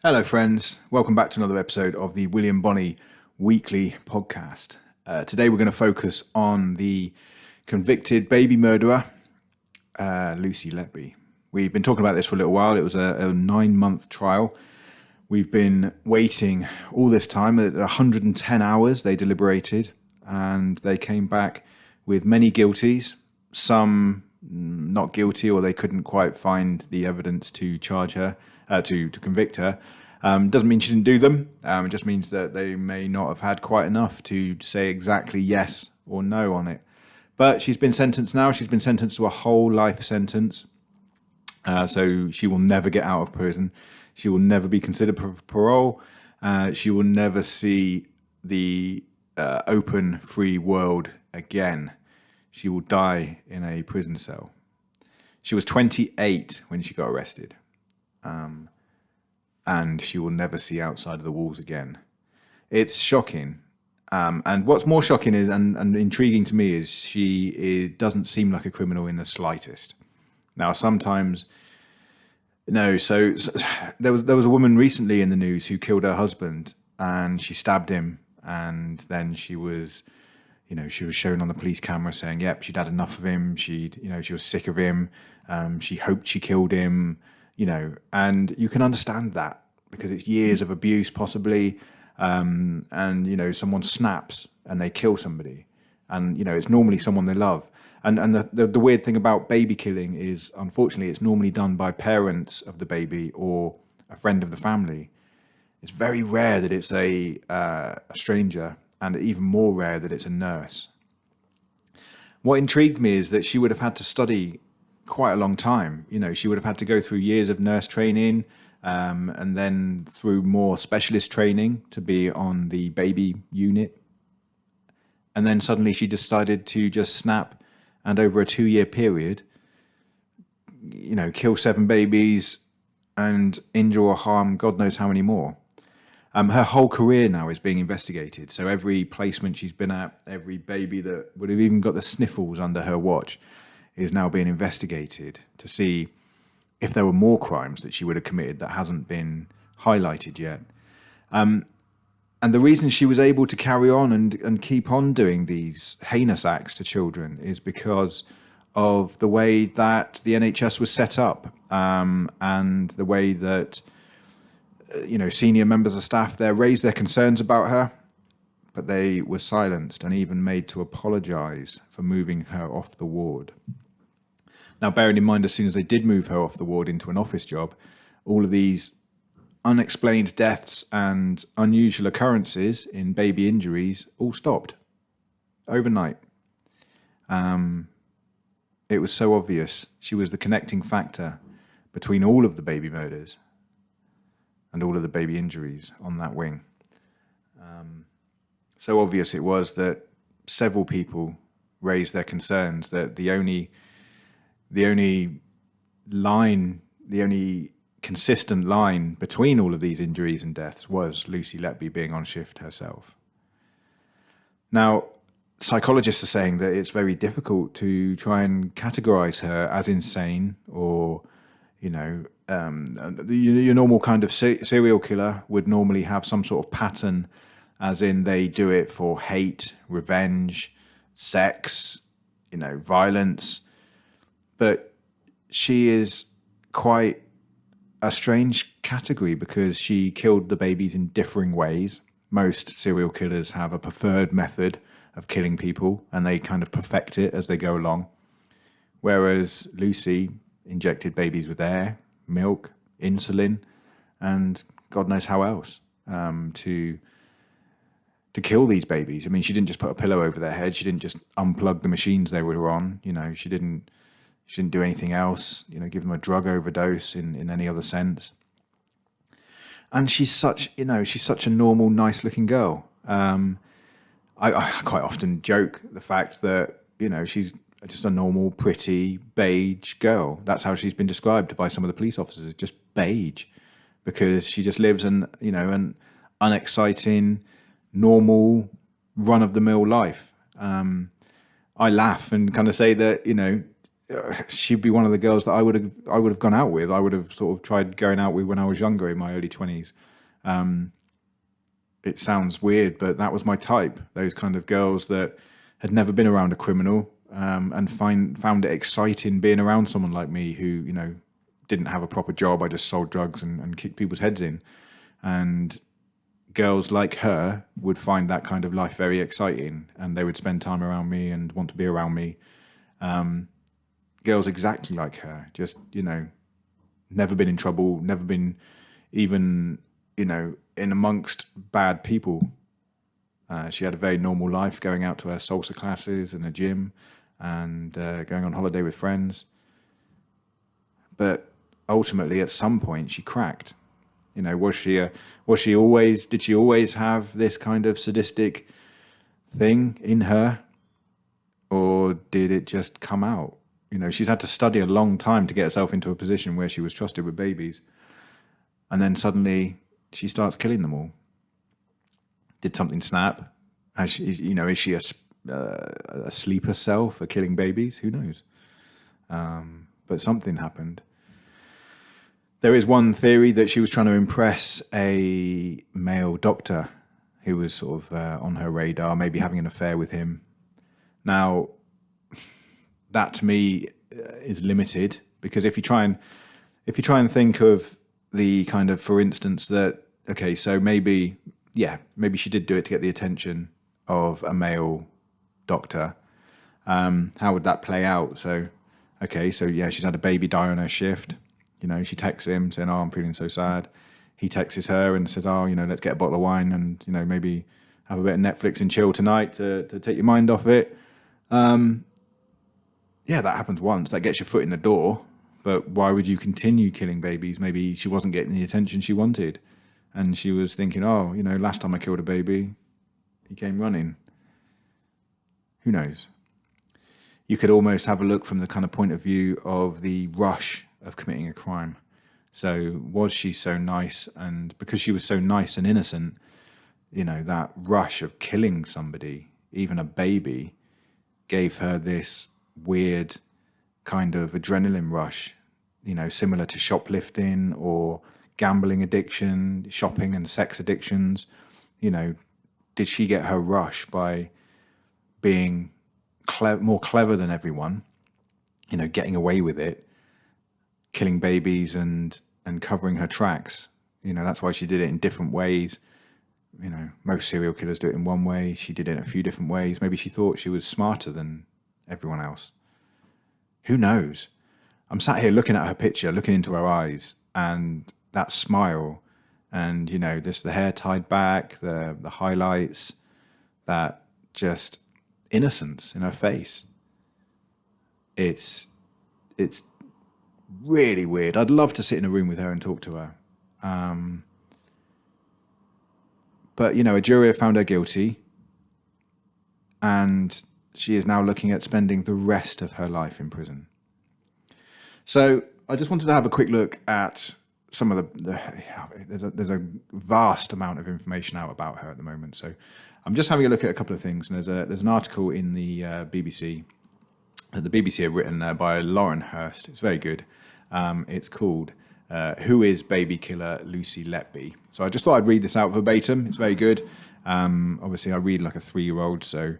Hello, friends. Welcome back to another episode of the William Bonney Weekly Podcast. Today, we're going to focus on the convicted baby murderer, Lucy Letby. We've been talking about this for a little while. It was a 9-month trial. We've been waiting all this time. At 110 hours, they deliberated, and they came back with many guilties, some not guilty, or they couldn't quite find the evidence to charge her, to convict her. Doesn't mean she didn't do them. It just means that they may not have had quite enough to say exactly yes or no on it. But she's been sentenced now. She's been sentenced to a whole life sentence. So she will never get out of prison. She will never be considered for parole. She will never see the open, free world again. She will die in a prison cell. She was 28 when she got arrested. And she will never see outside of the walls again. It's shocking. And what's more shocking is, and intriguing to me, is she doesn't seem like a criminal in the slightest. Now, sometimes, no, so there was a woman recently in the news who killed her husband, and she stabbed him, and then she was shown on the police camera saying, yep, she'd had enough of him, she was sick of him, she hoped she killed him, and you can understand that because it's years of abuse possibly, and someone snaps and they kill somebody, and it's normally someone they love. And the weird thing about baby killing is, unfortunately, it's normally done by parents of the baby or a friend of the family. It's very rare that it's a stranger, and even more rare that it's a nurse. What intrigued me is that she would have had to study quite a long time. She would have had to go through years of nurse training, and then through more specialist training to be on the baby unit. And then suddenly she decided to just snap, and over a 2-year period, kill 7 babies and injure or harm God knows how many more. Her whole career now is being investigated. So every placement she's been at, every baby that would have even got the sniffles under her watch is now being investigated to see if there were more crimes that she would have committed that hasn't been highlighted yet. And the reason she was able to carry on and keep on doing these heinous acts to children is because of the way that the NHS was set up, and the way that senior members of staff there raised their concerns about her, but they were silenced and even made to apologise for moving her off the ward. Now, bearing in mind, as soon as they did move her off the ward into an office job, all of these unexplained deaths and unusual occurrences in baby injuries all stopped overnight. It was so obvious. She was the connecting factor between all of the baby murders and all of the baby injuries on that wing. So obvious it was that several people raised their concerns that the only consistent line between all of these injuries and deaths was Lucy Letby being on shift herself. Now, psychologists are saying that it's very difficult to try and categorize her as insane or, your normal kind of serial killer would normally have some sort of pattern, as in they do it for hate, revenge, sex, violence. But she is quite a strange category because she killed the babies in differing ways. Most serial killers have a preferred method of killing people and they kind of perfect it as they go along. Whereas Lucy injected babies with air, milk, insulin, and God knows how else to kill these babies. I mean, she didn't just put a pillow over their head. She didn't just unplug the machines they were on. She didn't do anything else, give them a drug overdose in any other sense. And she's such a normal, nice looking girl. I quite often joke the fact that, she's just a normal, pretty, beige girl. That's how she's been described by some of the police officers, just beige, because she just lives an unexciting, normal, run-of-the-mill life. I laugh and kind of say that, she'd be one of the girls that I would have gone out with. I would have sort of tried going out with when I was younger in my early 20s. It sounds weird, but that was my type. Those kind of girls that had never been around a criminal, and found it exciting being around someone like me who, didn't have a proper job. I just sold drugs and kicked people's heads in. And girls like her would find that kind of life very exciting, and they would spend time around me and want to be around me. Girls exactly like her, just, never been in trouble, never been even, in amongst bad people. She had a very normal life, going out to her salsa classes and a gym, and going on holiday with friends. But ultimately, at some point, she cracked. Did she always have this kind of sadistic thing in her, or did it just come out? She's had to study a long time to get herself into a position where she was trusted with babies, and then suddenly she starts killing them all. Did something snap? Is she a sleeper cell for killing babies? Who knows? But something happened. There is one theory that she was trying to impress a male doctor who was sort of on her radar, maybe having an affair with him. Now, that to me is limited, because if you try and think of the kind of, for instance, that, okay, so maybe she did do it to get the attention of a male doctor. How would that play out? So, okay, so yeah, she's had a baby die on her shift. She texts him saying, "Oh, I'm feeling so sad." He texts her and says, "Oh, let's get a bottle of wine and, maybe have a bit of Netflix and chill tonight to take your mind off it." Yeah, that happens once. That gets your foot in the door. But why would you continue killing babies? Maybe she wasn't getting the attention she wanted. And she was thinking, "Oh, last time I killed a baby, he came running." Who knows? You could almost have a look from the kind of point of view of the rush of committing a crime. So was she so nice? And because she was so nice and innocent, that rush of killing somebody, even a baby, gave her this weird kind of adrenaline rush, similar to shoplifting or gambling addiction, shopping and sex addictions. Did she get her rush by being more clever than everyone, getting away with it, killing babies and covering her tracks? That's why she did it in different ways. Most serial killers do it in one way. She did it in a few different ways. Maybe she thought she was smarter than everyone else. Who knows? I'm sat here looking at her picture, looking into her eyes, and that smile, and the hair tied back, the highlights, that just innocence in her face. It's really weird. I'd love to sit in a room with her and talk to her. But a jury have found her guilty, and she is now looking at spending the rest of her life in prison. So I just wanted to have a quick look at some of there's a vast amount of information out about her at the moment. So I'm just having a look at a couple of things. And there's an article in the BBC that the BBC have written by Lauren Hurst. It's very good. It's called "Who is Baby Killer Lucy Letby?" So I just thought I'd read this out verbatim. It's very good. Obviously, I read like a 3-year-old, so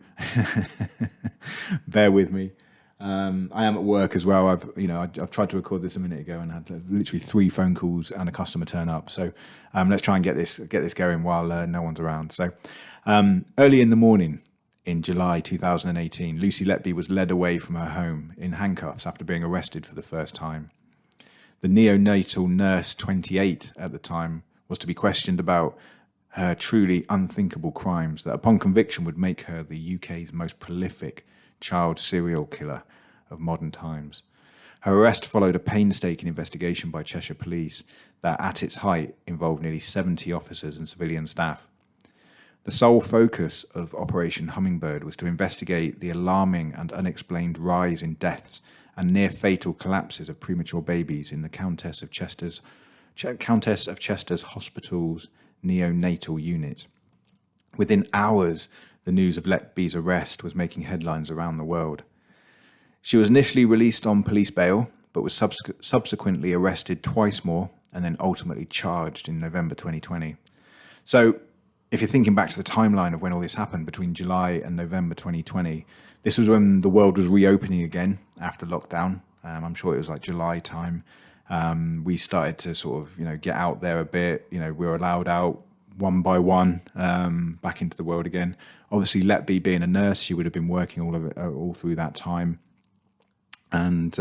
bear with me. I am at work as well. I've tried to record this a minute ago and had literally 3 phone calls and a customer turn up. So let's try and get this going while no one's around. So early in the morning in July 2018, Lucy Letby was led away from her home in handcuffs after being arrested for the first time. The neonatal nurse, 28 at the time, was to be questioned about her truly unthinkable crimes that, upon conviction, would make her the UK's most prolific child serial killer of modern times. Her arrest followed a painstaking investigation by Cheshire Police that, at its height, involved nearly 70 officers and civilian staff. The sole focus of Operation Hummingbird was to investigate the alarming and unexplained rise in deaths and near-fatal collapses of premature babies in the Countess of Chester's Hospital's neonatal unit. Within hours, the news of Letby's arrest was making headlines around the world. She was initially released on police bail, but was subsequently arrested twice more and then ultimately charged in November 2020. So if you're thinking back to the timeline of when all this happened between July and November 2020, this was when the world was reopening again after lockdown. I'm sure it was like July time. We started to sort of, get out there a bit. We were allowed out one by one back into the world again. Obviously, Letby being a nurse, she would have been working all through that time. And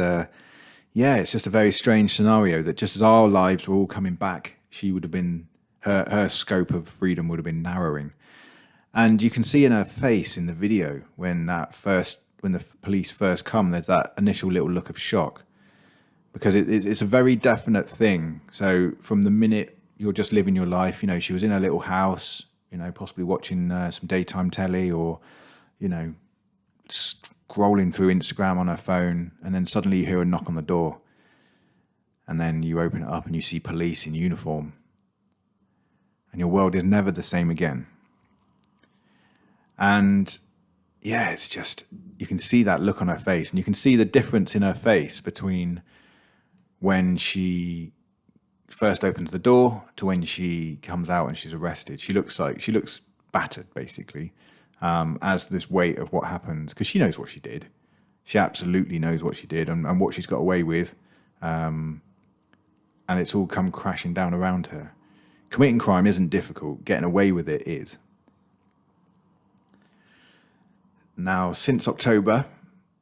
it's just a very strange scenario that just as our lives were all coming back, she would have been, her scope of freedom would have been narrowing. And you can see in her face in the video when the police first come, there's that initial little look of shock, because it's a very definite thing. So from the minute you're just living your life, she was in her little house, possibly watching some daytime telly or, scrolling through Instagram on her phone, and then suddenly you hear a knock on the door. And then you open it up and you see police in uniform. And your world is never the same again. And it's just, you can see that look on her face, and you can see the difference in her face between when she first opens the door to when she comes out and she's arrested. She looks battered, basically, as this weight of what happened, because she knows what she did. She absolutely knows what she did and what she's got away with. And it's all come crashing down around her. Committing crime isn't difficult. Getting away with it is. Now, since October,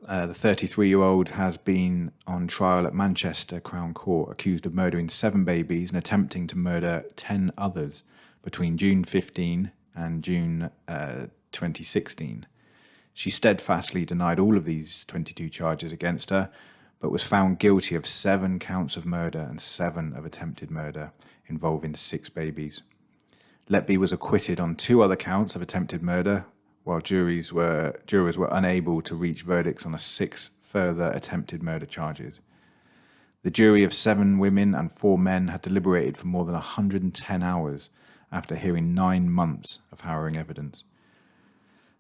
the 33-year-old has been on trial at Manchester Crown Court, accused of murdering 7 babies and attempting to murder 10 others between June 15 and June 2016. She steadfastly denied all of these 22 charges against her, but was found guilty of 7 counts of murder and 7 of attempted murder involving 6 babies. Letby was acquitted on 2 other counts of attempted murder, while jurors were unable to reach verdicts on 6 further attempted murder charges. The jury of 7 women and 4 men had deliberated for more than 110 hours after hearing 9 months of harrowing evidence.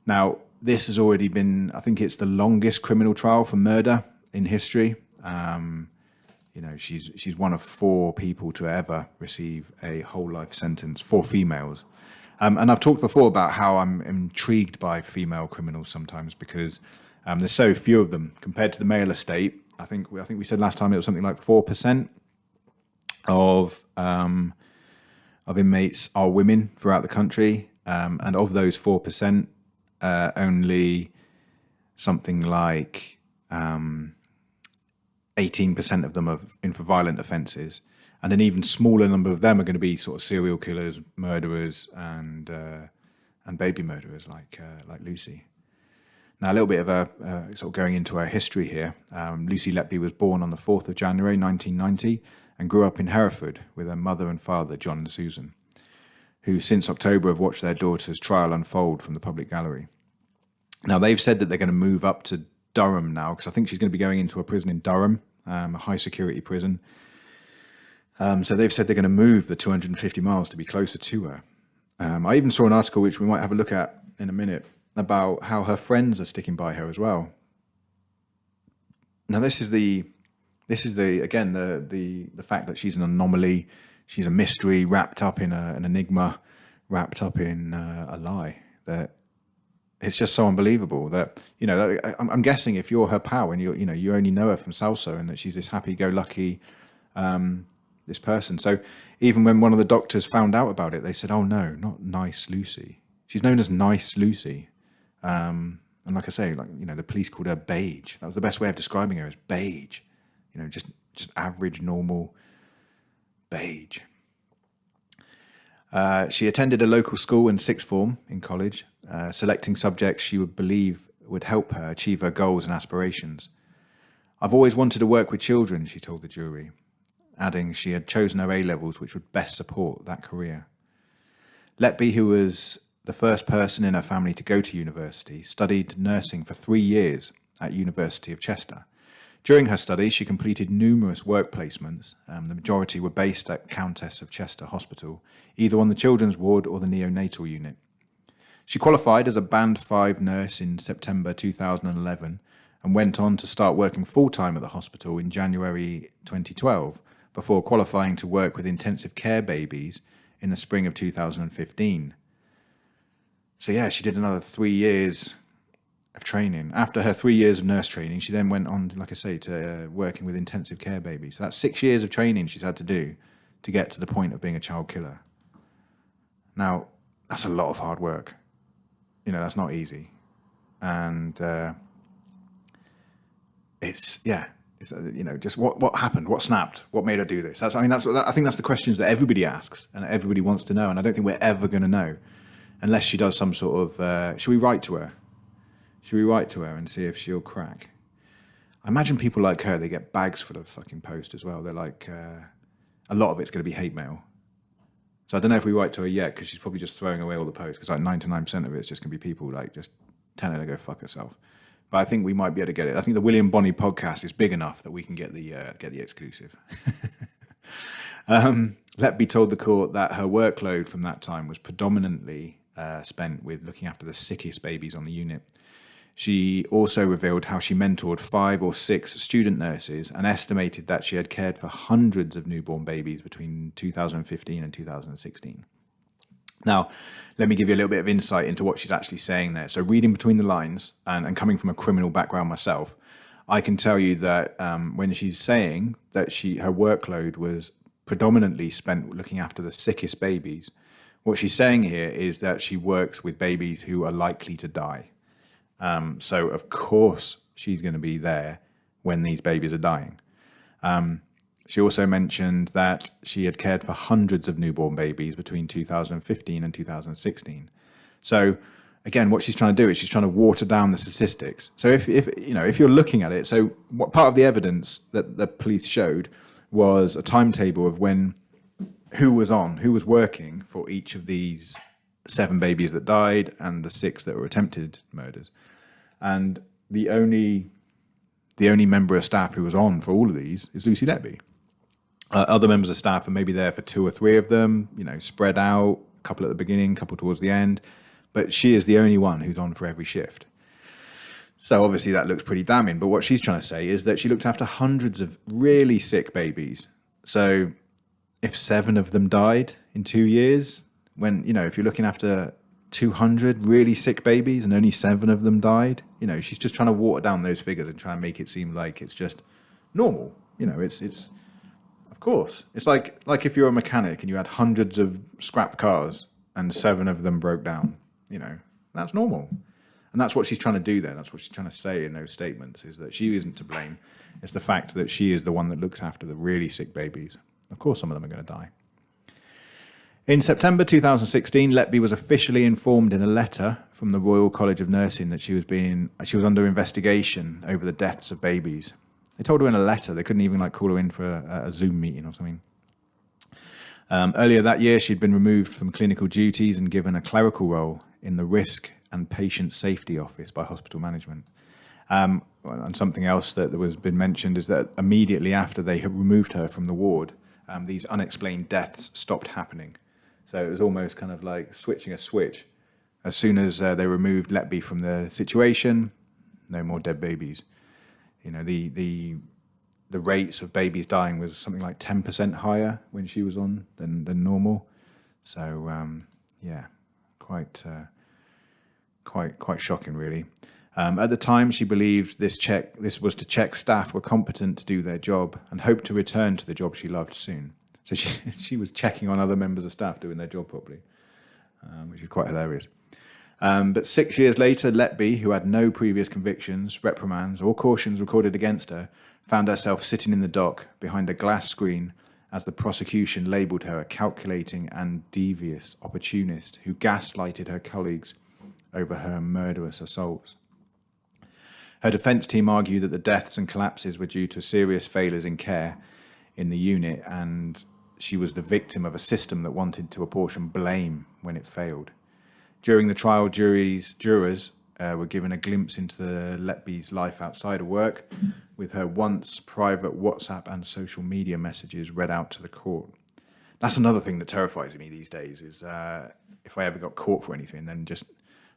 Now, this has already been, I think it's the longest criminal trial for murder in history. She's one of 4 people to ever receive a whole life sentence, 4 females. And I've talked before about how I'm intrigued by female criminals sometimes because there's so few of them compared to the male estate. I think we said last time it was something like 4% of inmates are women throughout the country, and of those 4%, only something like 18% of them are in for violent offences. And an even smaller number of them are going to be sort of serial killers, murderers, and baby murderers like Lucy. Now, a little bit of a sort of going into our history here. Lucy Letby was born on the 4th of January 1990 and grew up in Hereford with her mother and father, John and Susan, who since October have watched their daughter's trial unfold from the public gallery. Now, they've said that they're going to move up to Durham now, because I think she's going to be going into a prison in Durham, a high security prison. So they've said they're going to move the 250 miles to be closer to her. I even saw an article, which we might have a look at in a minute, about how her friends are sticking by her as well. Now, this is the fact that she's an anomaly, she's a mystery wrapped up in an enigma, wrapped up in a lie. That it's just so unbelievable that I'm guessing if you're her pal and you only know her from salsa and that she's this happy-go-lucky this person. So even when one of the doctors found out about it, they said, "Oh no, not Nice Lucy. She's known as Nice Lucy." And like I say, the police called her beige. That was the best way of describing her, as beige. Just average, normal beige. She attended a local school in 6th form in college, selecting subjects she would believe would help her achieve her goals and aspirations. "I've always wanted to work with children," she told the jury, adding she had chosen her A-levels which would best support that career. Letby, who was the first person in her family to go to university, studied nursing for 3 years at University of Chester. During her studies, she completed numerous work placements. The majority were based at Countess of Chester Hospital, either on the children's ward or the neonatal unit. She qualified as a Band 5 nurse in September 2011 and went on to start working full-time at the hospital in January 2012 before qualifying to work with intensive care babies in the spring of 2015. So yeah, she did another 3 years of training. After her 3 years of nurse training, she then went on, like I say, to working with intensive care babies. So that's 6 years of training she's had to do to get to the point of being a child killer. Now, that's a lot of hard work. You know, that's not easy. And it's just what happened, what snapped, what made her do this. I think that's the questions that everybody asks and everybody wants to know. And I don't think we're ever going to know unless she does some sort of. Should we write to her? Should we write to her and see if she'll crack? I imagine people like her, they get bags full of fucking post as well. They're like, a lot of it's going to be hate mail. So I don't know if we write to her yet because she's probably just throwing away all the posts because like 99% of it is just going to be people like just telling her to go fuck herself. But I think we might be able to get it. I think the William Bonney podcast is big enough that we can get the exclusive. Letby told the court that her workload from that time was predominantly spent with looking after the sickest babies on the unit. She also revealed how she mentored 5 or 6 student nurses and estimated that she had cared for hundreds of newborn babies between 2015 and 2016. Now, let me give you a little bit of insight into what she's actually saying there. So reading between the lines and coming from a criminal background myself, I can tell you that when she's saying that her workload was predominantly spent looking after the sickest babies, what she's saying here is that she works with babies who are likely to die. So, of course, she's going to be there when these babies are dying. She also mentioned that she had cared for hundreds of newborn babies between 2015 and 2016. So, again, what she's trying to do is she's trying to water down the statistics. So, if you're looking at it, so what part of the evidence that the police showed was a timetable of who was working for each of these 7 babies that died and the 6 that were attempted murders. And the only member of staff who was on for all of these is Lucy Letby. Other members of staff are maybe there for 2 or 3 of them, spread out, a couple at the beginning, a couple towards the end. But she is the only one who's on for every shift. So obviously that looks pretty damning. But what she's trying to say is that she looked after hundreds of really sick babies. So if 7 of them died in 2 years, if you're looking after 200 really sick babies and only 7 of them died, she's just trying to water down those figures and try and make it seem like it's just normal. It's of course, it's like if you're a mechanic and you had hundreds of scrap cars and 7 of them broke down, that's normal. And that's what she's trying to do there. That's what she's trying to say in those statements, is that she isn't to blame. It's the fact that she is the one that looks after the really sick babies. Of course, some of them are going to die. In September 2016, Letby was officially informed in a letter from the Royal College of Nursing that she was under investigation over the deaths of babies. They told her in a letter. They couldn't even call her in for a Zoom meeting or something. Earlier that year, she'd been removed from clinical duties and given a clerical role in the Risk and Patient Safety Office by hospital management. And something else that was been mentioned is that immediately after they had removed her from the ward, these unexplained deaths stopped happening. So it was almost kind of like switching a switch. As soon as they removed Letby from the situation, no more dead babies. The rates of babies dying was something like 10% higher when she was on than normal. So quite shocking, really. At the time, she believed this was to check staff were competent to do their job and hoped to return to the job she loved soon. So she was checking on other members of staff doing their job properly, which is quite hilarious. But 6 years later, Letby, who had no previous convictions, reprimands or cautions recorded against her, found herself sitting in the dock behind a glass screen as the prosecution labelled her a calculating and devious opportunist who gaslighted her colleagues over her murderous assaults. Her defence team argued that the deaths and collapses were due to serious failures in care in the unit, and she was the victim of a system that wanted to apportion blame when it failed. During the trial, jurors were given a glimpse into Letby's life outside of work, with her once private WhatsApp and social media messages read out to the court. That's another thing that terrifies me these days, is if I ever got caught for anything, then just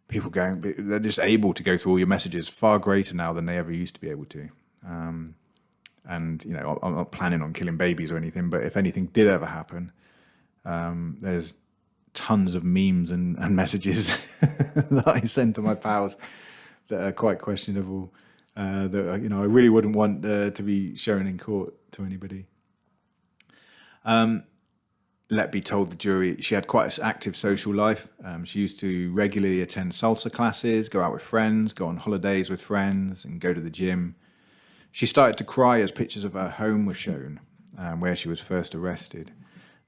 people going, they're just able to go through all your messages far greater now than they ever used to be able to. And, you know, I'm not planning on killing babies or anything, but if anything did ever happen, there's tons of memes and messages that I send to my pals that are quite questionable, that, you know, I really wouldn't want to be shown in court to anybody. Letby told the jury she had quite an active social life. She used to regularly attend salsa classes, go out with friends, go on holidays with friends, and go to the gym. She started to cry as pictures of her home were shown, where she was first arrested.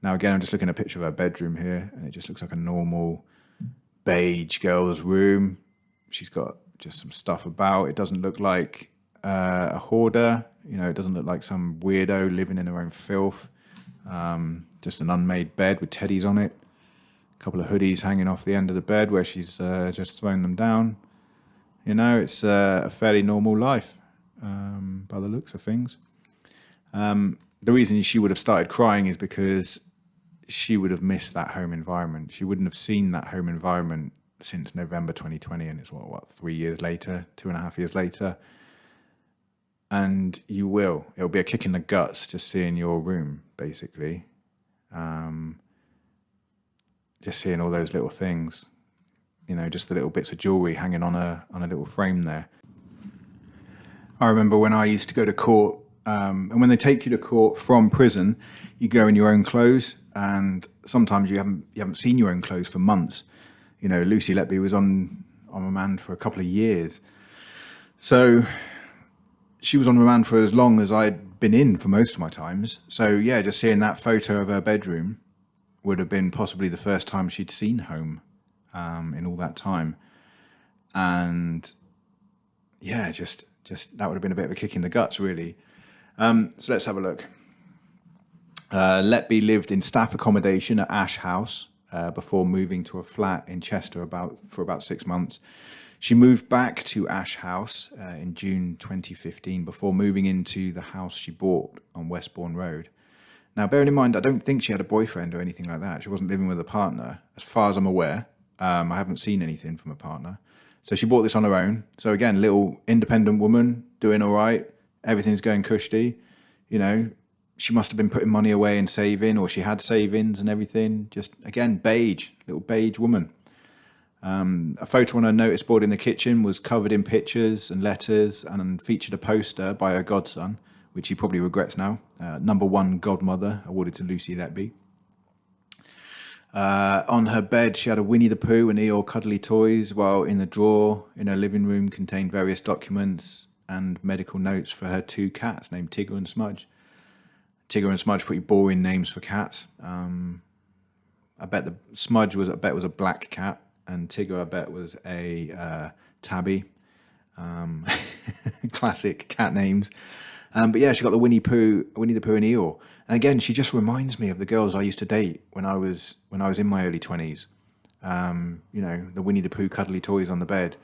Now, again, I'm just looking at a picture of her bedroom here, and it just looks like a normal beige girl's room. She's got just some stuff about. It doesn't look like a hoarder. You know, it doesn't look like some weirdo living in her own filth. Just an unmade bed with teddies on it. A couple of hoodies hanging off the end of the bed where she's just thrown them down. You know, it's a fairly normal life by the looks of things. The reason she would have started crying is because she would have missed that home environment. She wouldn't have seen that home environment since November 2020, and it's what 3 years later, 2.5 years later. And it'll be a kick in the guts just seeing your room, basically. Just seeing all those little things, you know, just the little bits of jewelry hanging on a little frame there. I remember when I used to go to court, and when they take you to court from prison, you go in your own clothes, and sometimes you haven't seen your own clothes for months. You know, Lucy Letby was on remand for a couple of years, so she was on remand for as long as I'd been in for most of my times. So yeah, just seeing that photo of her bedroom would have been possibly the first time she'd seen home in all that time, and yeah, just that would have been a bit of a kick in the guts, really. So let's have a look. Letby lived in staff accommodation at Ash House before moving to a flat in Chester for about 6 months. She moved back to Ash House in June 2015 before moving into the house she bought on Westbourne Road. Now, bearing in mind, I don't think she had a boyfriend or anything like that. She wasn't living with a partner, as far as I'm aware. I haven't seen anything from a partner. So she bought this on her own. So again, little independent woman, doing all right. Everything's going cushy. You know, she must have been putting money away and saving, or she had savings and everything. Just, again, little beige woman. A photo on her notice board in the kitchen was covered in pictures and letters and featured a poster by her godson, which he probably regrets now. #1 godmother awarded to Lucy Letby. On her bed, she had a Winnie the Pooh and Eeyore cuddly toys, while in the drawer in her living room contained various documents and medical notes for her 2 cats named Tigger and Smudge. Tigger and Smudge, pretty boring names for cats. I bet the Smudge was a black cat, and Tigger, I bet, was a tabby. Classic cat names. But yeah, she got the Winnie the Pooh and Eeyore. And again, she just reminds me of the girls I used to date when I was in my early 20s. You know, the Winnie the Pooh cuddly toys on the bed.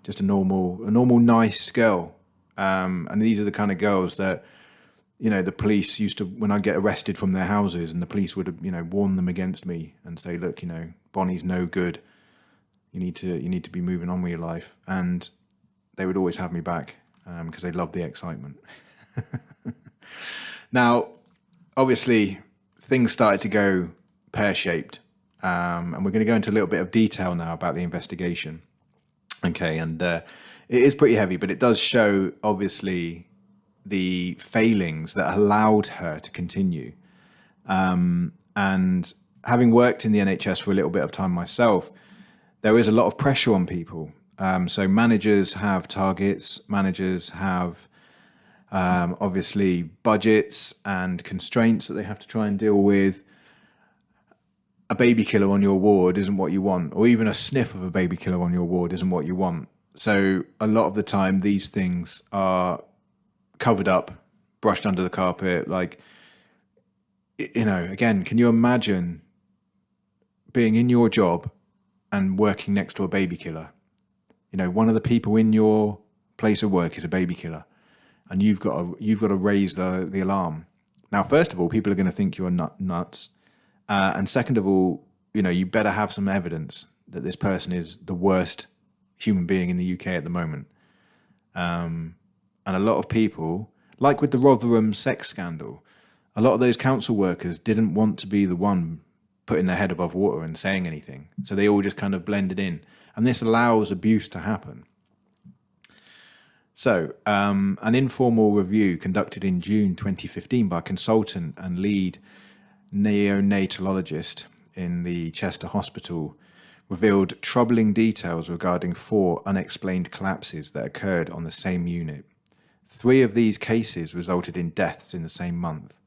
Just a normal nice girl. And these are the kind of girls that, you know, the police used to, when I get arrested from their houses, and the police would, you know, warn them against me and say, look, you know, Bonnie's no good. You need to be moving on with your life. And they would always have me back because they loved the excitement. Now, obviously, things started to go pear-shaped. And we're going to go into a little bit of detail now about the investigation. Okay, and it is pretty heavy, but it does show, obviously, the failings that allowed her to continue. And having worked in the NHS for a little bit of time myself, there is a lot of pressure on people. So managers have targets, managers have obviously budgets and constraints that they have to try and deal with. A baby killer on your ward isn't what you want, or even a sniff of a baby killer on your ward isn't what you want. So a lot of the time, these things are covered up, brushed under the carpet. Like, you know, again, can you imagine being in your job and working next to a baby killer? You know, one of the people in your place of work is a baby killer, and you've got to raise the alarm. Now, first of all, people are going to think you're nuts. And second of all, you better have some evidence that this person is the worst human being in the UK at the moment. And a lot of people, like with the Rotherham sex scandal, a lot of those council workers didn't want to be the one putting their head above water and saying anything. So they all just kind of blended in. And this allows abuse to happen. So an informal review conducted in June 2015 by a consultant and lead neonatologist in the Chester Hospital revealed troubling details regarding 4 unexplained collapses that occurred on the same unit. 3 of these cases resulted in deaths in the same month.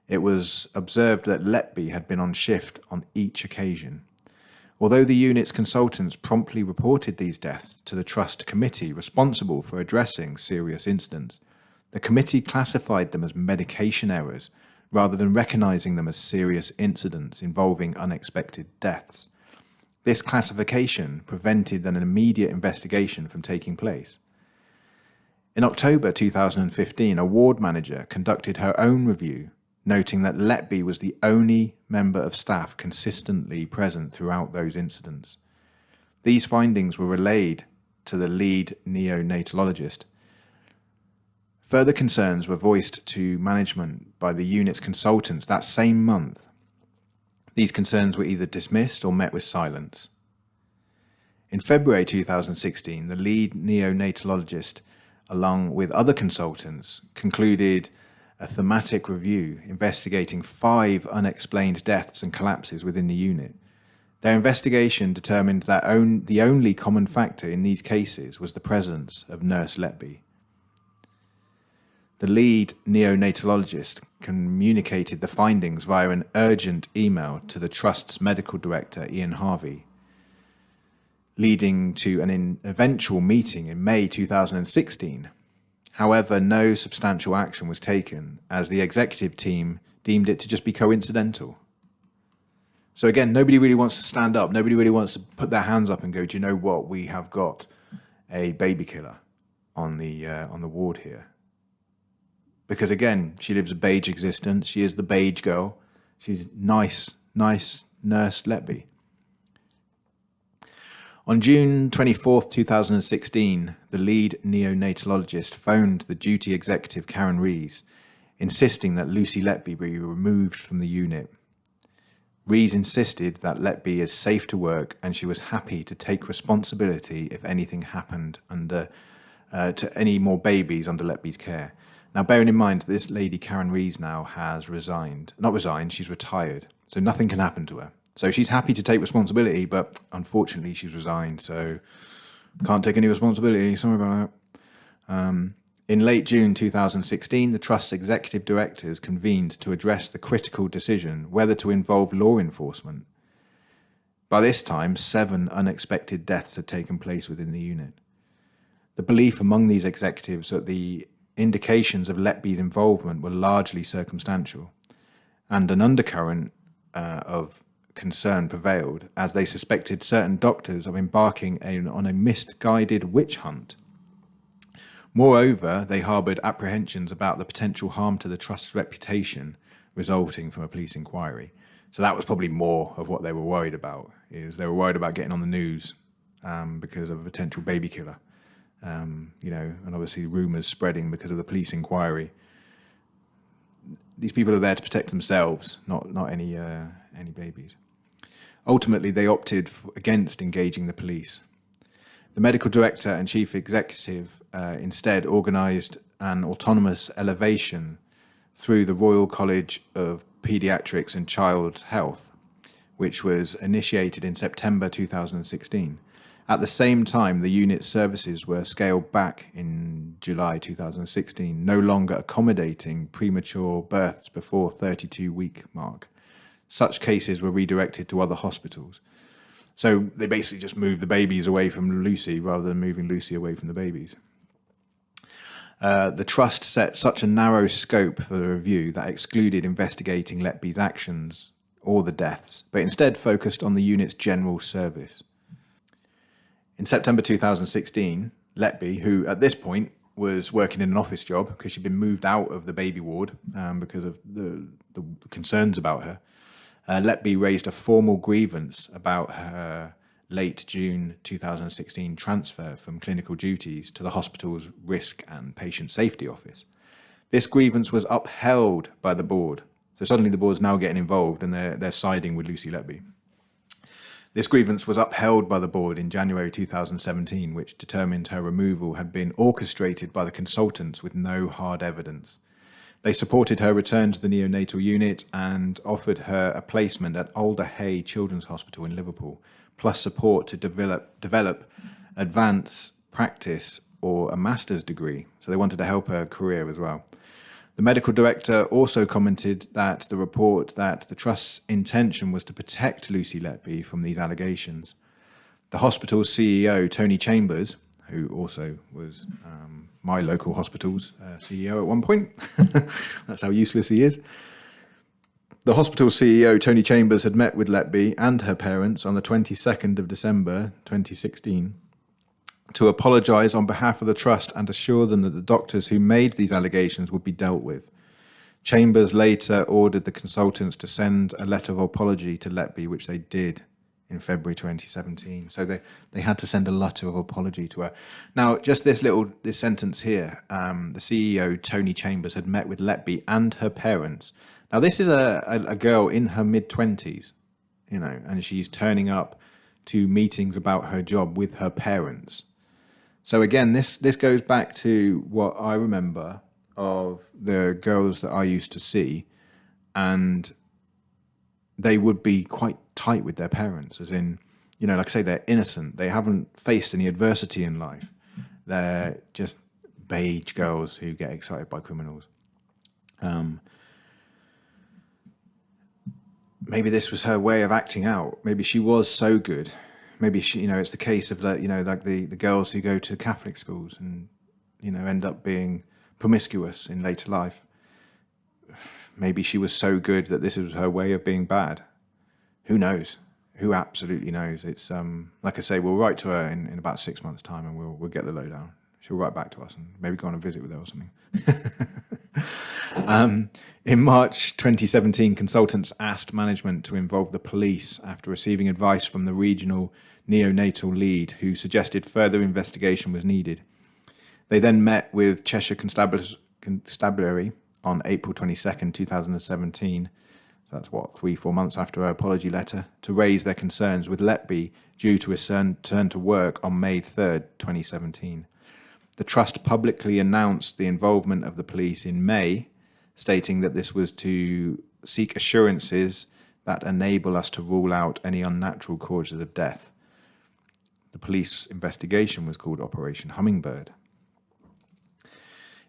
It was observed that Letby had been on shift on each occasion. Although the unit's consultants promptly reported these deaths to the Trust Committee responsible for addressing serious incidents, the committee classified them as medication errors rather than recognising them as serious incidents involving unexpected deaths. This classification prevented an immediate investigation from taking place. In October 2015, a ward manager conducted her own review, noting that Letby was the only member of staff consistently present throughout those incidents. These findings were relayed to the lead neonatologist. Further concerns were voiced to management by the unit's consultants that same month. These concerns were either dismissed or met with silence. In February 2016, the lead neonatologist, along with other consultants, concluded a thematic review investigating 5 unexplained deaths and collapses within the unit. Their investigation determined that the only common factor in these cases was the presence of Nurse Letby. The lead neonatologist communicated the findings via an urgent email to the Trust's medical director, Ian Harvey, leading to an eventual meeting in May 2016. However, no substantial action was taken as the executive team deemed it to just be coincidental. So again, nobody really wants to stand up. Nobody really wants to put their hands up and go, do you know what? We have got a baby killer on the ward here. Because again, she lives a beige existence. She is the beige girl. She's nice Nurse Letby. On June 24th, 2016, the lead neonatologist phoned the duty executive Karen Rees, insisting that Lucy Letby be removed from the unit. Rees insisted that Letby is safe to work and she was happy to take responsibility if anything happened to any more babies under Letby's care. Now, bearing in mind, this lady, Karen Rees, now has resigned. Not resigned, she's retired. So nothing can happen to her. So she's happy to take responsibility, but unfortunately she's resigned. So can't take any responsibility. Sorry about that. In late June 2016, the Trust's executive directors convened to address the critical decision whether to involve law enforcement. By this time, 7 unexpected deaths had taken place within the unit. The belief among these executives that the indications of Letby's involvement were largely circumstantial, and an undercurrent of concern prevailed as they suspected certain doctors of embarking on a misguided witch hunt. Moreover, they harboured apprehensions about the potential harm to the Trust's reputation resulting from a police inquiry. So that was probably more of what they were worried about, is they were worried about getting on the news because of a potential baby killer. And obviously rumours spreading because of the police inquiry. These people are there to protect themselves, not any babies. Ultimately, they opted against engaging the police. The medical director and chief executive instead organised an autonomous elevation through the Royal College of Paediatrics and Child Health, which was initiated in September 2016. At the same time, the unit's services were scaled back in July 2016, no longer accommodating premature births before 32-week mark. Such cases were redirected to other hospitals. So they basically just moved the babies away from Lucy rather than moving Lucy away from the babies. The Trust set such a narrow scope for the review that excluded investigating Letby's actions or the deaths, but instead focused on the unit's general service. In September 2016, Letby, who at this point was working in an office job because she'd been moved out of the baby ward because of the concerns about her, Letby raised a formal grievance about her late June 2016 transfer from clinical duties to the hospital's Risk and Patient Safety Office. This grievance was upheld by the board. So suddenly the board's now getting involved and they're siding with Lucy Letby. This grievance was upheld by the board in January 2017, which determined her removal had been orchestrated by the consultants with no hard evidence. They supported her return to the neonatal unit and offered her a placement at Alder Hey Children's Hospital in Liverpool, plus support to develop advanced practice or a master's degree. So they wanted to help her career as well. The medical director also commented that the report that the trust's intention was to protect Lucy Letby from these allegations. The hospital's CEO, Tony Chambers, who also was my local hospital's CEO at one point, that's how useless he is. The hospital's CEO, Tony Chambers, had met with Letby and her parents on the 22nd of December 2016 to apologise on behalf of the trust and assure them that the doctors who made these allegations would be dealt with. Chambers later ordered the consultants to send a letter of apology to Letby, which they did in February 2017. So they had to send a letter of apology to her. Now, just this sentence here, the CEO, Tony Chambers, had met with Letby and her parents. Now, this is a girl in her mid-20s, you know, and she's turning up to meetings about her job with her parents. So again, this goes back to what I remember of the girls that I used to see, and they would be quite tight with their parents, as in, you know, like I say, they're innocent. They haven't faced any adversity in life. They're just beige girls who get excited by criminals. Maybe this was her way of acting out. Maybe she was so good. Maybe she, you know, it's the case of that, you know, like the girls who go to Catholic schools and, you know, end up being promiscuous in later life. Maybe she was so good that this was her way of being bad. Who knows? Who absolutely knows? It's like I say, we'll write to her in about 6 months' time, and we'll get the lowdown. She'll write back to us and maybe go on a visit with her or something. In March 2017, consultants asked management to involve the police after receiving advice from the regional neonatal lead, who suggested further investigation was needed. They then met with Cheshire Constabulary on April 22nd, 2017, so that's 3-4 months after her apology letter, to raise their concerns with Letby due to return to work on May 3rd, 2017. The trust publicly announced the involvement of the police in May, stating that this was to seek assurances that enable us to rule out any unnatural causes of death. The police investigation was called Operation Hummingbird.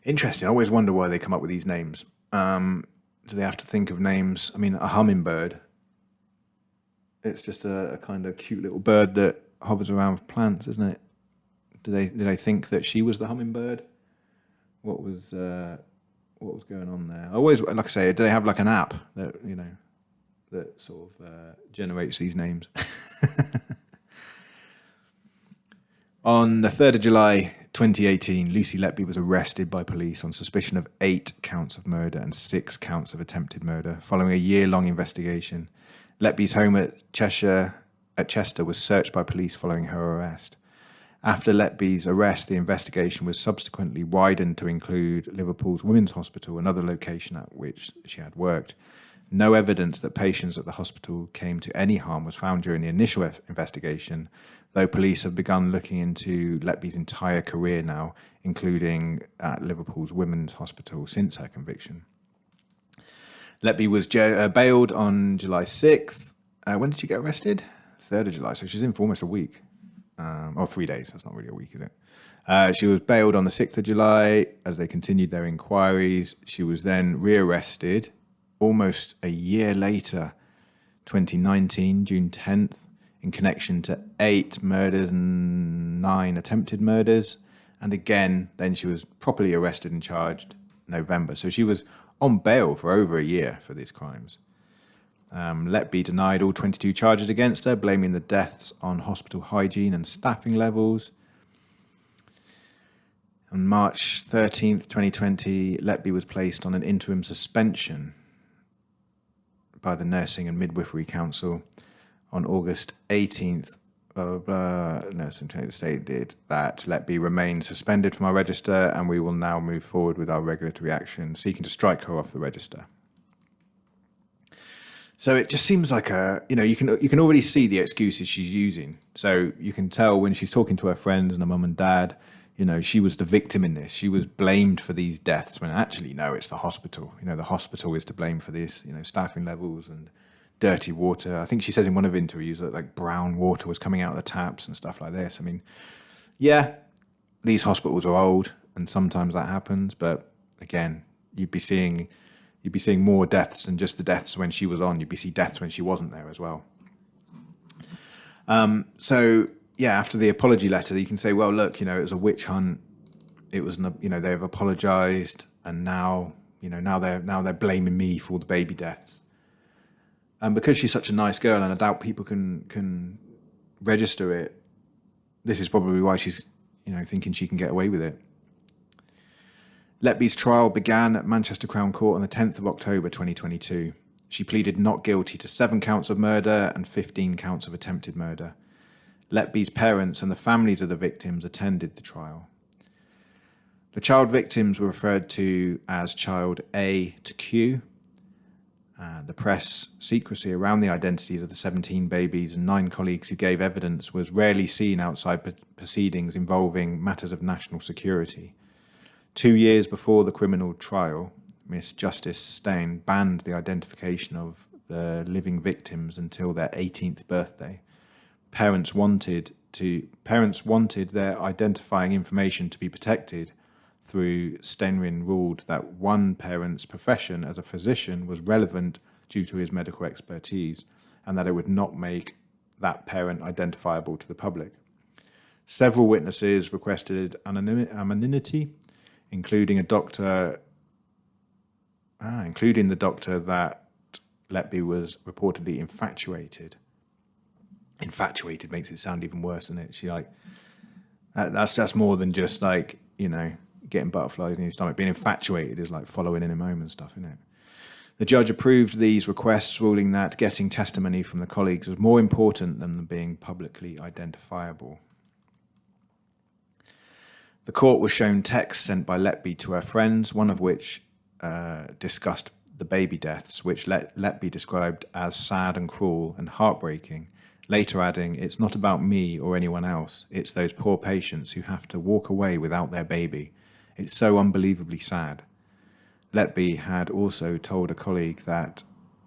Interesting. I always wonder why they come up with these names. Do they have to think of names? I mean, a hummingbird, it's just a kind of cute little bird that hovers around plants, isn't it? Did they think that she was the hummingbird? What was going on there? I always, like I say, do they have like an app that, you know, that sort of generates these names? On the 3rd of July 2018, Lucy Letby was arrested by police on suspicion of 8 counts of murder and 6 counts of attempted murder. Following a year-long investigation, Letby's home at Chester was searched by police following her arrest. After Letby's arrest, the investigation was subsequently widened to include Liverpool's Women's Hospital, another location at which she had worked. No evidence that patients at the hospital came to any harm was found during the initial investigation, though police have begun looking into Letby's entire career now, including at Liverpool's Women's Hospital since her conviction. Letby was bailed on July 6th. When did she get arrested? 3rd of July, so she's in for almost a week. 3 days, that's not really a week, is it? She was bailed on the 6th of July as they continued their inquiries. She was then rearrested almost a year later, 2019, June 10th, in connection to 8 murders and 9 attempted murders. And again, then she was properly arrested and charged November. So she was on bail for over a year for these crimes. Letby denied all 22 charges against her, blaming the deaths on hospital hygiene and staffing levels. On March 13th, 2020, Letby was placed on an interim suspension by the Nursing and Midwifery Council on August 18th. Nursing stated that Letby remains suspended from our register, and we will now move forward with our regulatory action, seeking to strike her off the register. So it just seems like you can already see the excuses she's using. So you can tell when she's talking to her friends and her mum and dad, she was the victim in this. She was blamed for these deaths when actually, no, it's the hospital. The hospital is to blame for this, staffing levels and dirty water. I think she says in one of the interviews that like brown water was coming out of the taps and stuff like this. I mean, yeah, these hospitals are old and sometimes that happens, but again, you'd be seeing more deaths than just the deaths when she was on. You'd be seeing deaths when she wasn't there as well. So yeah, after the apology letter, you can say, well, look, it was a witch hunt. It was, they've apologized, and now they're blaming me for all the baby deaths. And because she's such a nice girl, and I doubt people can register it, this is probably why she's, thinking she can get away with it. Letby's trial began at Manchester Crown Court on the 10th of October 2022. She pleaded not guilty to 7 counts of murder and 15 counts of attempted murder. Letby's parents and the families of the victims attended the trial. The child victims were referred to as Child A to Q. The press secrecy around the identities of the 17 babies and 9 colleagues who gave evidence was rarely seen outside proceedings involving matters of national security. 2 years before the criminal trial, Miss Justice Stein banned the identification of the living victims until their 18th birthday. Parents wanted their identifying information to be protected. Through Stenrin ruled that one parent's profession as a physician was relevant due to his medical expertise, and that it would not make that parent identifiable to the public. Several witnesses requested anonymity, including the doctor that Letby was reportedly infatuated. Infatuated makes it sound even worse, doesn't it? She that's more than just getting butterflies in your stomach. Being infatuated is like following in him home and stuff, isn't it? The judge approved these requests, ruling that getting testimony from the colleagues was more important than being publicly identifiable. The court was shown texts sent by Letby to her friends, one of which discussed the baby deaths, which Letby described as sad and cruel and heartbreaking, later adding, "It's not about me or anyone else. It's those poor patients who have to walk away without their baby. It's so unbelievably sad." Letby had also told a colleague that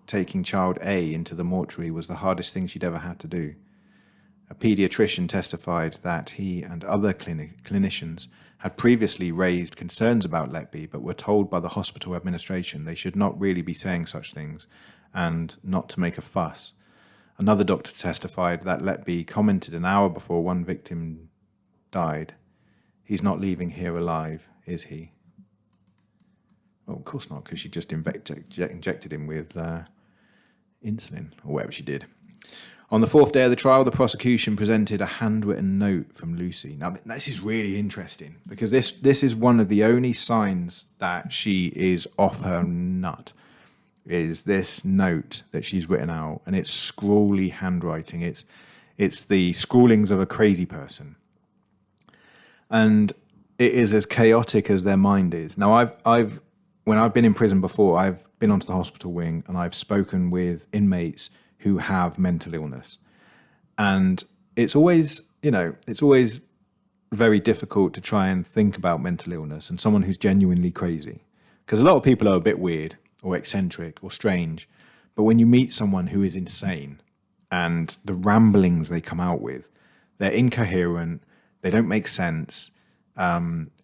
taking child A into the mortuary was the hardest thing she'd ever had to do. A paediatrician testified that he and other clinicians had previously raised concerns about Letby, but were told by the hospital administration they should not really be saying such things and not to make a fuss. Another doctor testified that Letby commented an hour before one victim died, "He's not leaving here alive, is he?" Well, of course not, because she just injected him with insulin, or whatever she did. On the 4th day of the trial, the prosecution presented a handwritten note from Lucy. Now, this is really interesting, because this is one of the only signs that she is off her nut, is this note that she's written out, and it's scrawly handwriting. It's the scrawlings of a crazy person. And it is as chaotic as their mind is. Now, when I've been in prison before, I've been onto the hospital wing and I've spoken with inmates who have mental illness. And it's always very difficult to try and think about mental illness and someone who's genuinely crazy. Because a lot of people are a bit weird or eccentric or strange. But when you meet someone who is insane and the ramblings they come out with, they're incoherent, they don't make sense.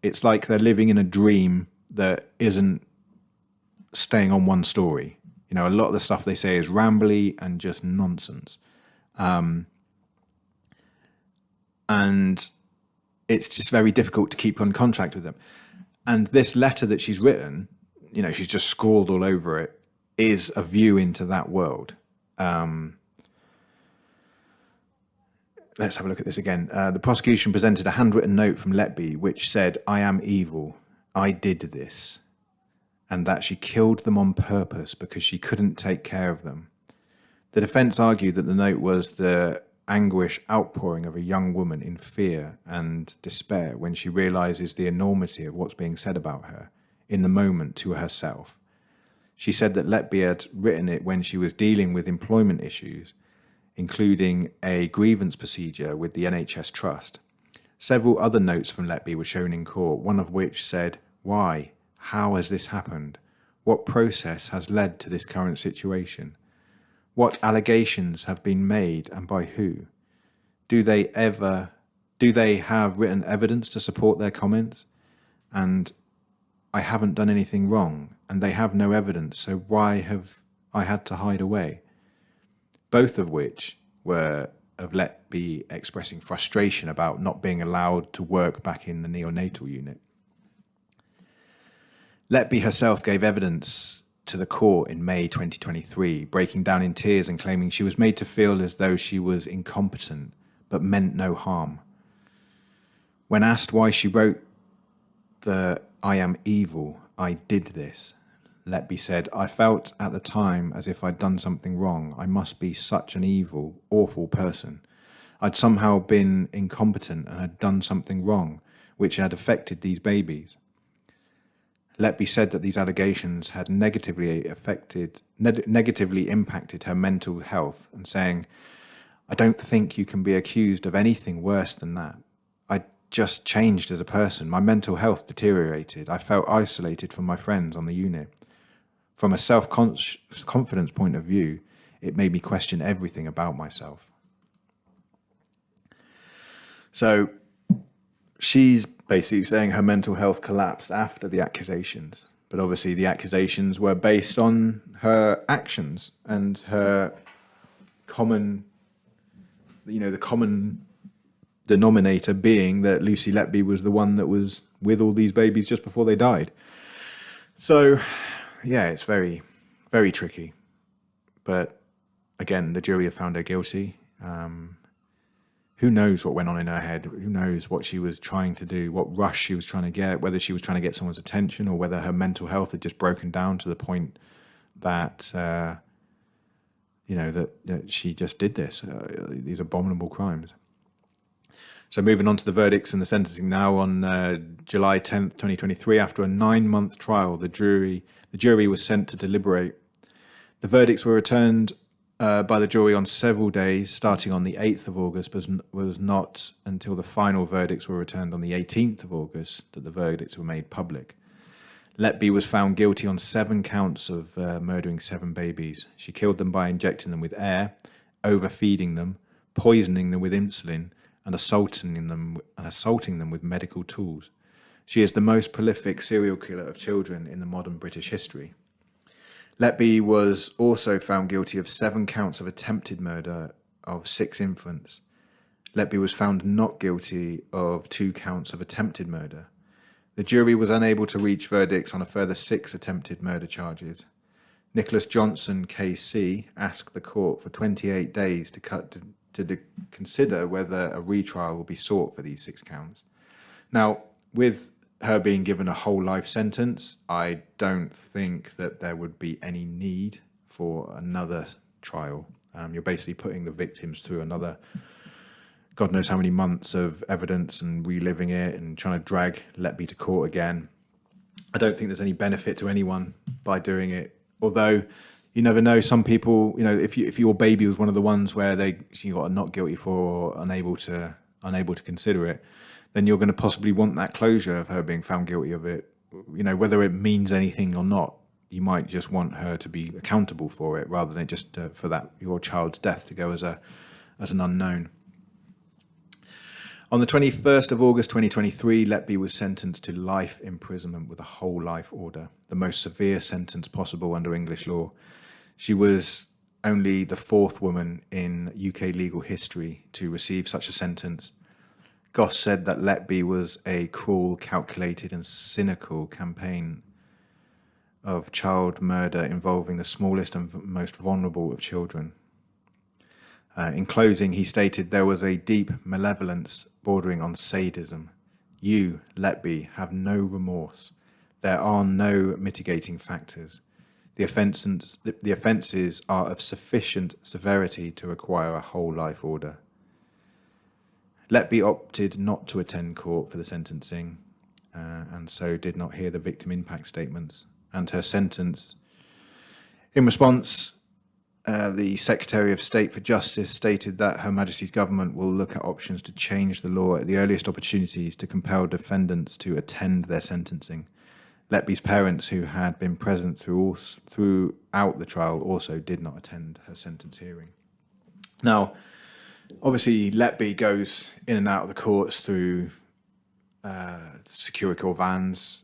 It's like they're living in a dream that isn't staying on one story. A lot of the stuff they say is rambly and just nonsense. And it's just very difficult to keep on contact with them. And this letter that she's written, she's just scrawled all over it, is a view into that world. Let's have a look at this again. The prosecution presented a handwritten note from Letby which said, "I am evil. I did this." and that she killed them on purpose because she couldn't take care of them. The defence argued that the note was the anguish outpouring of a young woman in fear and despair when she realises the enormity of what's being said about her in the moment to herself. She said that Letby had written it when she was dealing with employment issues, including a grievance procedure with the NHS Trust. Several other notes from Letby were shown in court, one of which said, "Why? How has this happened? What process has led to this current situation? What allegations have been made and by who? Do they have written evidence to support their comments? And I haven't done anything wrong, and they have no evidence, so why have I had to hide away?" Both of which were of Letby expressing frustration about not being allowed to work back in the neonatal unit. Letby herself gave evidence to the court in May 2023, breaking down in tears and claiming she was made to feel as though she was incompetent, but meant no harm. When asked why she wrote the "I am evil, I did this," Letby said, "I felt at the time as if I'd done something wrong. I must be such an evil, awful person. I'd somehow been incompetent and had done something wrong, which had affected these babies." Letby said that these allegations had negatively impacted her mental health, and saying, "I don't think you can be accused of anything worse than that. I just changed as a person. My mental health deteriorated. I felt isolated from my friends on the unit. From a self-confidence point of view, it made me question everything about myself." So she's basically saying her mental health collapsed after the accusations, but obviously the accusations were based on her actions and her common, the common denominator being that Lucy Letby was the one that was with all these babies just before they died. So, yeah, it's very, very tricky. But again, the jury have found her guilty. Who knows what went on in her head? Who knows what she was trying to do, what rush she was trying to get, whether she was trying to get someone's attention or whether her mental health had just broken down to the point that, that she just did these abominable crimes. So moving on to the verdicts and the sentencing now, on July 10th, 2023, after a 9-month trial, the jury was sent to deliberate. The verdicts were returned by the jury on several days, starting on the 8th of August, but was not until the final verdicts were returned on the 18th of August that the verdicts were made public. Letby was found guilty on 7 counts of murdering 7 babies. She killed them by injecting them with air, overfeeding them, poisoning them with insulin, and assaulting them with medical tools. She is the most prolific serial killer of children in the modern British history. Letby was also found guilty of 7 counts of attempted murder of 6 infants. Letby was found not guilty of 2 counts of attempted murder. The jury was unable to reach verdicts on a further 6 attempted murder charges. Nicholas Johnson, KC, asked the court for 28 days to consider whether a retrial will be sought for these 6 counts. Now, with her being given a whole life sentence, I don't think that there would be any need for another trial. You're basically putting the victims through another God knows how many months of evidence and reliving it and trying to drag Letby to court again. I don't think there's any benefit to anyone by doing it. Although you never know, some people, if your baby was one of the ones where you got a not guilty for or unable to consider it, then you're going to possibly want that closure of her being found guilty of it. Whether it means anything or not, you might just want her to be accountable for it rather than just for your child's death to go as an unknown. On the 21st of August 2023, Letby was sentenced to life imprisonment with a whole life order, the most severe sentence possible under English law. She was only the 4th woman in UK legal history to receive such a sentence. Goss said that Letby was a cruel, calculated and cynical campaign of child murder involving the smallest and most vulnerable of children. In closing, he stated there was a deep malevolence bordering on sadism. You, Letby, have no remorse. There are no mitigating factors. The offences are of sufficient severity to require a whole life order. Letby opted not to attend court for the sentencing, and so did not hear the victim impact statements. And her sentence, in response, the Secretary of State for Justice stated that Her Majesty's government will look at options to change the law at the earliest opportunities to compel defendants to attend their sentencing. Letby's parents, who had been present throughout the trial, also did not attend her sentence hearing. Now, obviously, Letby goes in and out of the courts through security vans.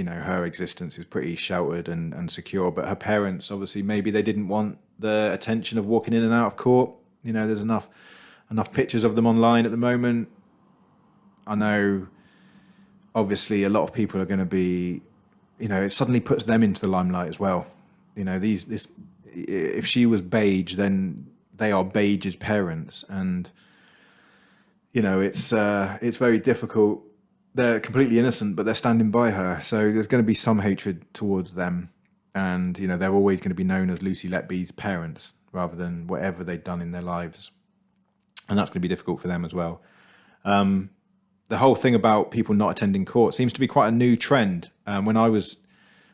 Her existence is pretty sheltered and secure, but her parents, obviously, maybe they didn't want the attention of walking in and out of court. There's enough pictures of them online at the moment. I know, obviously, a lot of people are going to be, it suddenly puts them into the limelight as well. If she was Beige, then they are Beige's parents, and it's very difficult. They're completely innocent, but they're standing by her, so there's going to be some hatred towards them, and they're always going to be known as Lucy Letby's parents rather than whatever they'd done in their lives, and that's going to be difficult for them as well. The whole thing about people not attending court seems to be quite a new trend. When I was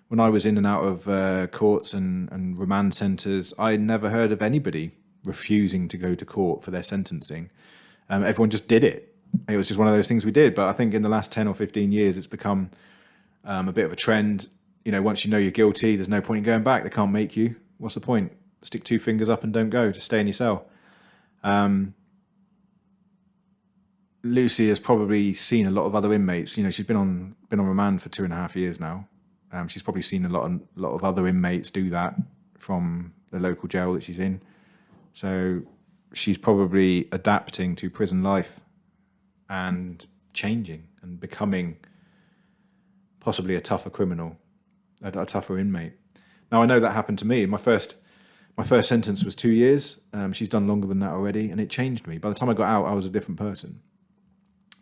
in and out of courts and remand centres, I never heard of anybody refusing to go to court for their sentencing. Everyone just did it. It was just one of those things we did. But I think in the last 10 or 15 years, it's become a bit of a trend. Once you know you're guilty, there's no point in going back. They can't make you. What's the point? Stick two fingers up and don't go. Just stay in your cell. Lucy has probably seen a lot of other inmates. She's been on remand for 2.5 years now. She's probably seen a lot of other inmates do that from the local jail that she's in. So she's probably adapting to prison life and changing and becoming possibly a tougher criminal, a tougher inmate. Now, I know that happened to me. My first sentence was 2 years. She's done longer than that already, and it changed me. By the time I got out, I was a different person.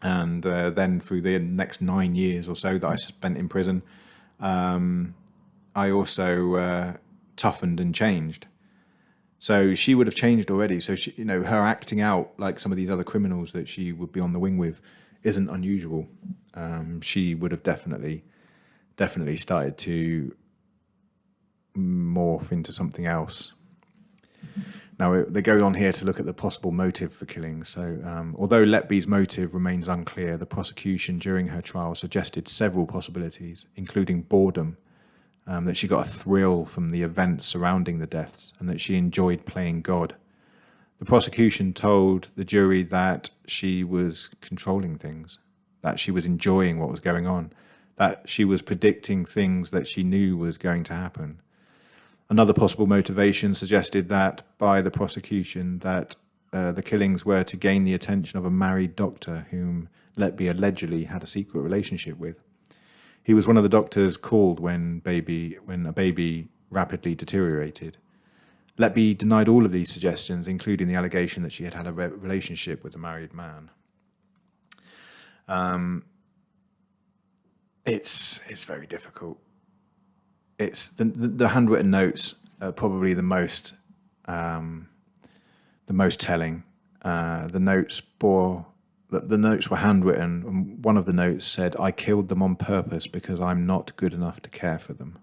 And then through the next 9 years or so that I spent in prison, I also toughened and changed. So she would have changed already. So she, her acting out like some of these other criminals that she would be on the wing with isn't unusual. She would have definitely started to morph into something else. Now, they go on here to look at the possible motive for killing. So, although Letby's motive remains unclear, the prosecution during her trial suggested several possibilities, including boredom, that she got a thrill from the events surrounding the deaths, and that she enjoyed playing God. The prosecution told the jury that she was controlling things, that she was enjoying what was going on, that she was predicting things that she knew was going to happen. Another possible motivation suggested that by the prosecution that the killings were to gain the attention of a married doctor whom Letby allegedly had a secret relationship with. He was one of the doctors called when a baby rapidly deteriorated. Letby denied all of these suggestions, including the allegation that she had had a relationship with a married man. It's very difficult. It's the handwritten notes are probably the most telling. The notes were handwritten, and one of the notes said, "I killed them on purpose because I'm not good enough to care for them."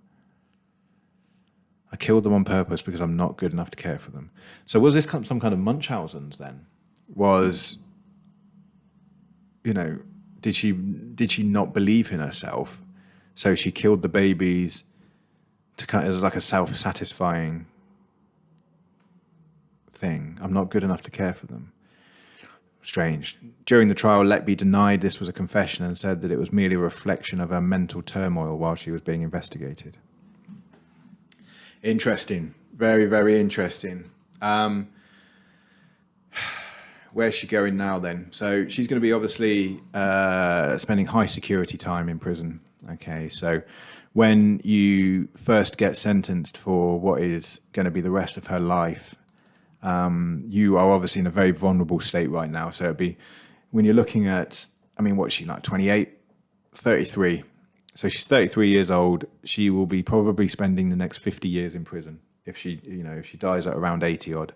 I killed them on purpose because I'm not good enough to care for them. So was this some kind of Munchausen's then? Did she not believe in herself? So she killed the babies as like a self-satisfying thing. I'm not good enough to care for them. Strange. During the trial, Letby denied this was a confession and said that it was merely a reflection of her mental turmoil while she was being investigated. Interesting. Very, very interesting. Where's she going now then? So she's going to be obviously spending high security time in prison. Okay, so when you first get sentenced for what is going to be the rest of her life, you are obviously in a very vulnerable state right now. So it'd be, when you're looking at, what's she like, 28? 33. So she's 33 years old. She will be probably spending the next 50 years in prison if she dies at around 80 odd.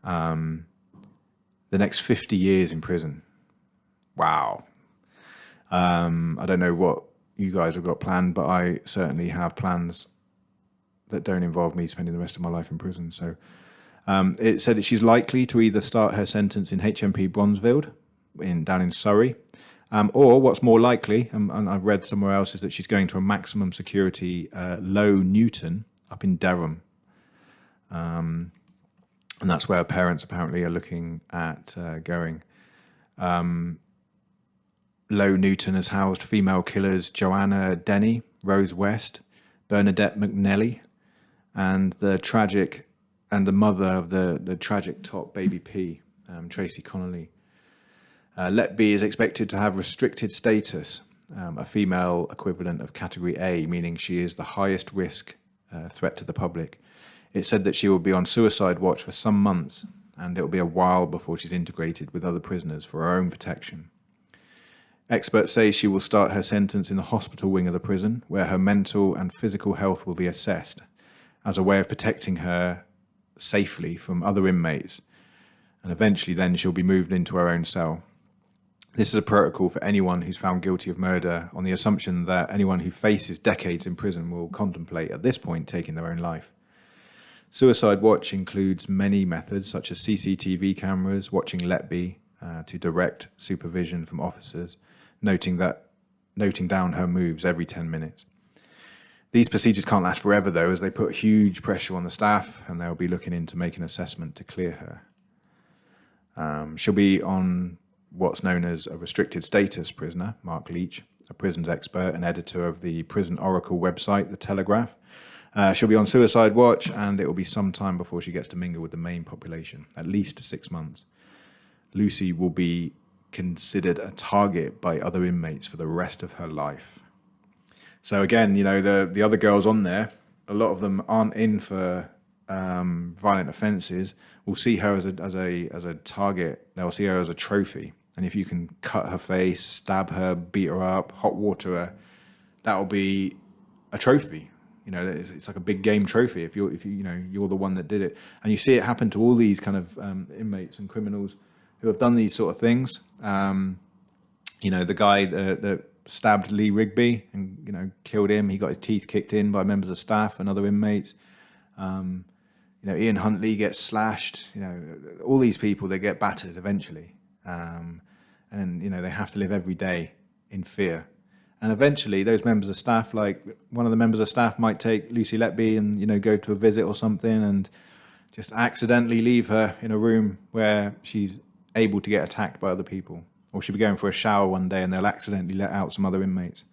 The next 50 years in prison. Wow. I don't know what you guys have got planned, but I certainly have plans that don't involve me spending the rest of my life in prison. So it said that she's likely to either start her sentence in HMP Bronzefield down in Surrey, or what's more likely, and I've read somewhere else, is that she's going to a maximum security Low Newton up in Durham. And that's where her parents apparently are looking at going. Low Newton has housed female killers Joanna Denny, Rose West, Bernadette McNelly, and the mother of the tragic top baby P, Tracy Connolly. Letby is expected to have restricted status, a female equivalent of Category A, meaning she is the highest risk threat to the public. It said that she will be on suicide watch for some months, and it will be a while before she's integrated with other prisoners for her own protection. Experts say she will start her sentence in the hospital wing of the prison, where her mental and physical health will be assessed as a way of protecting her safely from other inmates, and eventually then she'll be moved into her own cell. This is a protocol for anyone who's found guilty of murder, on the assumption that anyone who faces decades in prison will contemplate at this point taking their own life. Suicide watch includes many methods, such as CCTV cameras, watching Letby to direct supervision from officers, noting down her moves every 10 minutes. These procedures can't last forever, though, as they put huge pressure on the staff, and they'll be looking in to make an assessment to clear her. She'll be on what's known as a restricted status prisoner. Mark Leach, a prisons expert and editor of the Prison Oracle website, The Telegraph. She'll be on suicide watch, and it will be some time before she gets to mingle with the main population, at least 6 months. Lucy will be considered a target by other inmates for the rest of her life. So again, the other girls on there, a lot of them aren't in for violent offences. Will see her as a target. They'll see her as a trophy. And if you can cut her face, stab her, beat her up, hot water her, that will be a trophy. It's like a big game trophy if you're the one that did it. And you see it happen to all these kind of inmates and criminals who have done these sort of things. The guy that stabbed Lee Rigby and killed him, he got his teeth kicked in by members of staff and other inmates. Ian Huntley gets slashed. All these people, they get battered eventually, and they have to live every day in fear. And eventually, those members of staff, like one of the members of staff, might take Lucy Letby and go to a visit or something, and just accidentally leave her in a room where she's able to get attacked by other people. Or she'll be going for a shower one day and they'll accidentally let out some other inmates.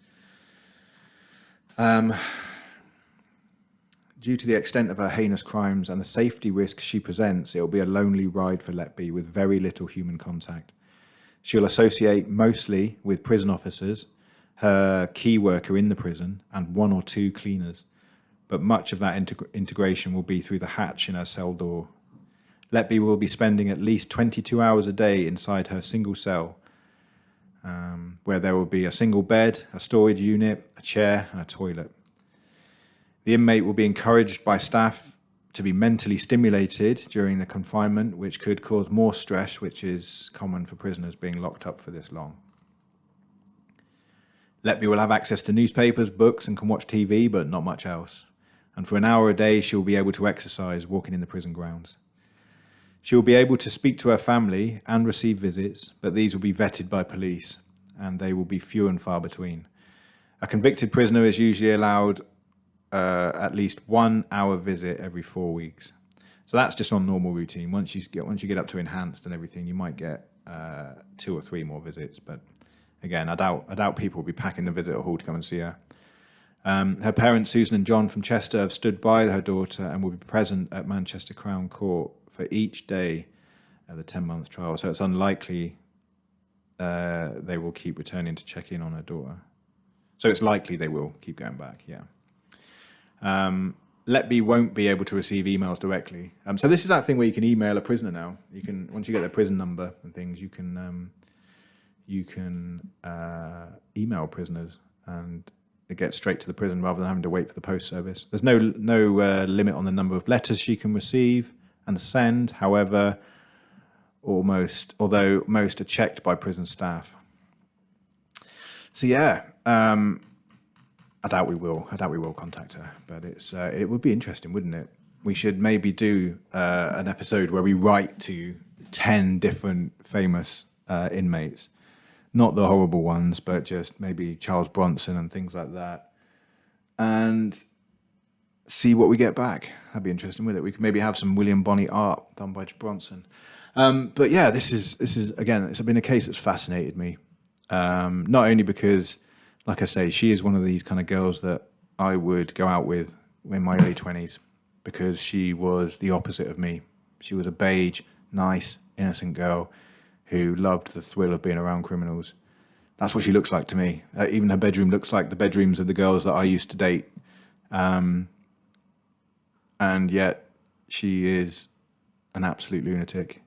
Due to the extent of her heinous crimes and the safety risk she presents, it will be a lonely ride for Letby with very little human contact. She'll associate mostly with prison officers, her key worker in the prison, and 1 or 2 cleaners. But much of that integration will be through the hatch in her cell door. Letby will be spending at least 22 hours a day inside her single cell, where there will be a single bed, a storage unit, a chair, and a toilet. The inmate will be encouraged by staff to be mentally stimulated during the confinement, which could cause more stress, which is common for prisoners being locked up for this long. Letby will have access to newspapers, books, and can watch TV, but not much else. And for an hour a day, she will be able to exercise walking in the prison grounds. She will be able to speak to her family and receive visits, but these will be vetted by police, and they will be few and far between. A convicted prisoner is usually allowed at least 1 hour visit every 4 weeks. So that's just on normal routine. Once you get up to enhanced and everything, you might get 2 or 3 more visits. But again, I doubt people will be packing the visitor hall to come and see her. Her parents, Susan and John from Chester, have stood by her daughter and will be present at Manchester Crown Court for each day of the 10-month trial. So it's unlikely they will keep returning to check in on her daughter. So it's likely they will keep going back, yeah. Letby won't be able to receive emails directly. So this is that thing where you can email a prisoner now. You can, once you get their prison number and things, you can you can email prisoners, and it gets straight to the prison rather than having to wait for the post service. There's no limit on the number of letters she can receive and send. However, although most are checked by prison staff. So yeah, I doubt we will contact her, but it would be interesting, wouldn't it? We should maybe do an episode where we write to 10 different famous inmates, not the horrible ones, but just maybe Charles Bronson and things like that, and see what we get back. That'd be interesting, wouldn't it? We could maybe have some William Bonney art done by Bronson. But yeah, this is again, it's been a case that's fascinated me. Not only because, like I say, she is one of these kind of girls that I would go out with in my early 20s, because she was the opposite of me. She was a beige, nice, innocent girl who loved the thrill of being around criminals. That's what she looks like to me. Even her bedroom looks like the bedrooms of the girls that I used to date. And yet she is an absolute lunatic.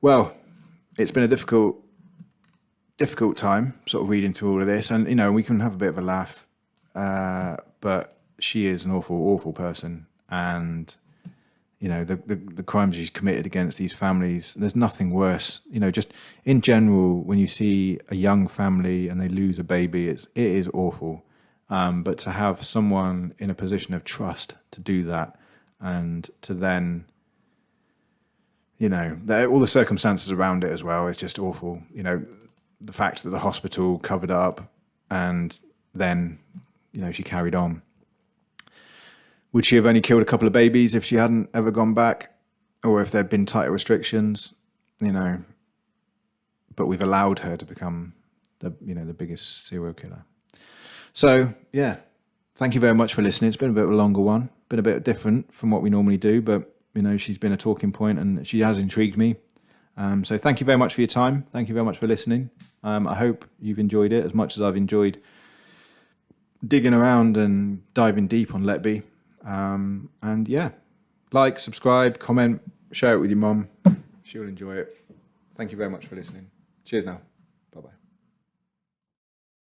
Well, it's been a difficult time sort of reading through all of this, and we can have a bit of a laugh, but she is an awful person, and the crimes she's committed against these families, there's nothing worse. Just in general, when you see a young family and they lose a baby, it is awful. But to have someone in a position of trust to do that, and to then, all the circumstances around it as well, is just awful. The fact that the hospital covered up, and then, she carried on. Would she have only killed a couple of babies if she hadn't ever gone back, or if there'd been tighter restrictions? But we've allowed her to become the biggest serial killer. So yeah, thank you very much for listening. It's been a bit of a longer one, been a bit different from what we normally do, but she's been a talking point and she has intrigued me. So thank you very much for your time. Thank you very much for listening. I hope you've enjoyed it as much as I've enjoyed digging around and diving deep on Letby. And yeah, like, subscribe, comment, share it with your mum. She'll enjoy it. Thank you very much for listening. Cheers now. Bye-bye.